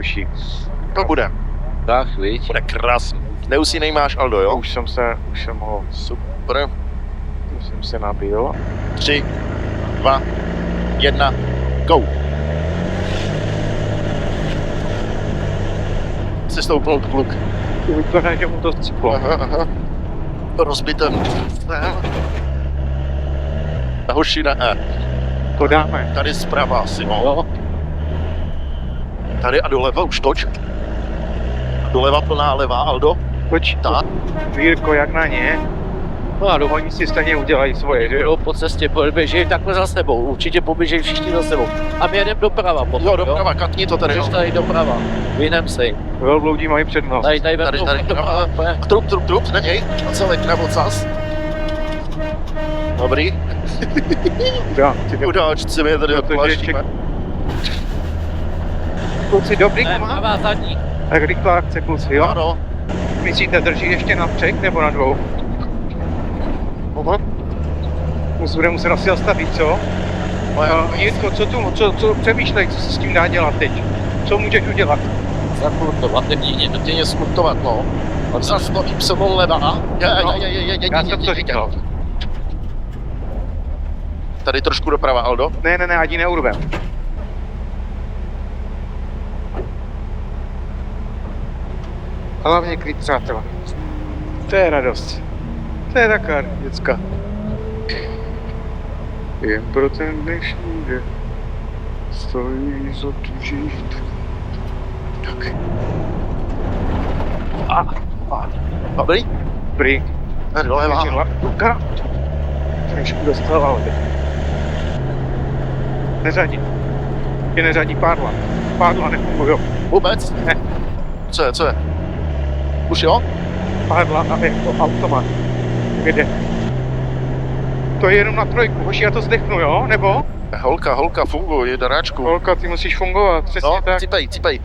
hoší. To bude. Tak, viď? Bude krásný. Neusínej máš, Aldo, jo? Už jsem ho, Super. už jsem se nabil. 3, 2, 1, go. Se stoupnul kluk. To vypadá, že mu to sciplo. Aha. Rozbité. Hoši na E. To dáme. Tady zprava asi, no. Jo, Tady a doleva už toč. Doleva plná levá, Aldo. Toč, Tak. Vírko, jak na ně. no a Oni si stejně udělají svoje, že jo? jo, po cestě poběžej takhle za sebou, určitě poběžej všichni za sebou. A my jedeme doprava potom, Jo, doprava, katni to tady. Můžeš Jo. tady doprava, vyhnem se jim. Velbloudí mají přednost. Tady Tady, doprava, pojď. A trup, na něj. A celek na ocas. Dobrý. Dá, ty Udáčci mě tady Protože odpláštíme. kluci, dobrý Ne, má? pravá zadní. Tak rychlá akce, kluci, jo? Ano. Myslíte, drží ještě na 3 nebo na 2? Aha. Bude muset asi zastavit, co? Jirko, co přemýšlej, co se s tím dá dělat teď? Co můžeš udělat? Zakurtovat, Tě něco smutovat, no. Zas to Y leva. Já jsem to říkal. Tady trošku doprava, Aldo. Ne, ani neurvem. Hlavně klid, přátelé. To je radost. To je taková děcka. Jen pro ten dnešní den stojí za tu žít. Tak. Dobrý? Dobrý. Doleva. Luka. Trošku dostala, ale. Neřadí. Je neřadí pádla. Pádla nefungují. Vůbec? Ne. Co je? Už jo? Pádla a jako automat. Jede. To je jenom na 3. Hoši, já to zdechnu, jo? Nebo? Holka, funguj, je daráčku. Holka, ty musíš fungovat, přesně No, tak. cipej.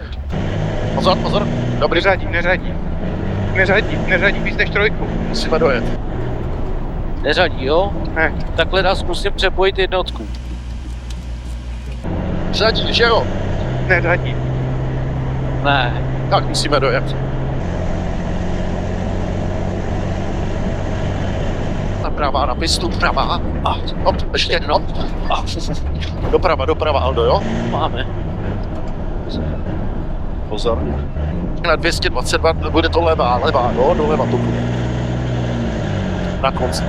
Pozor. Dobrý, Neřadí víc než 3. musíme dojet. Neřadí, jo? Ne. Takhle nás zkusím přepojit jednotku. Řadí, že jo? Neřadí. Ne. Tak musíme dojet. Naprava, na pistu, pravá. A hop, ještě jedno. A doprava, Aldo, jo? Máme. Pozor. Na 222 bude to levá, no, doleva to bude. Na konci.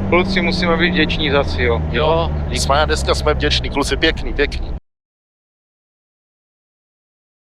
Kluci, musíme být vděční za cíl. Jo, Jsme dneska jsme vděční, kluci, pěkný.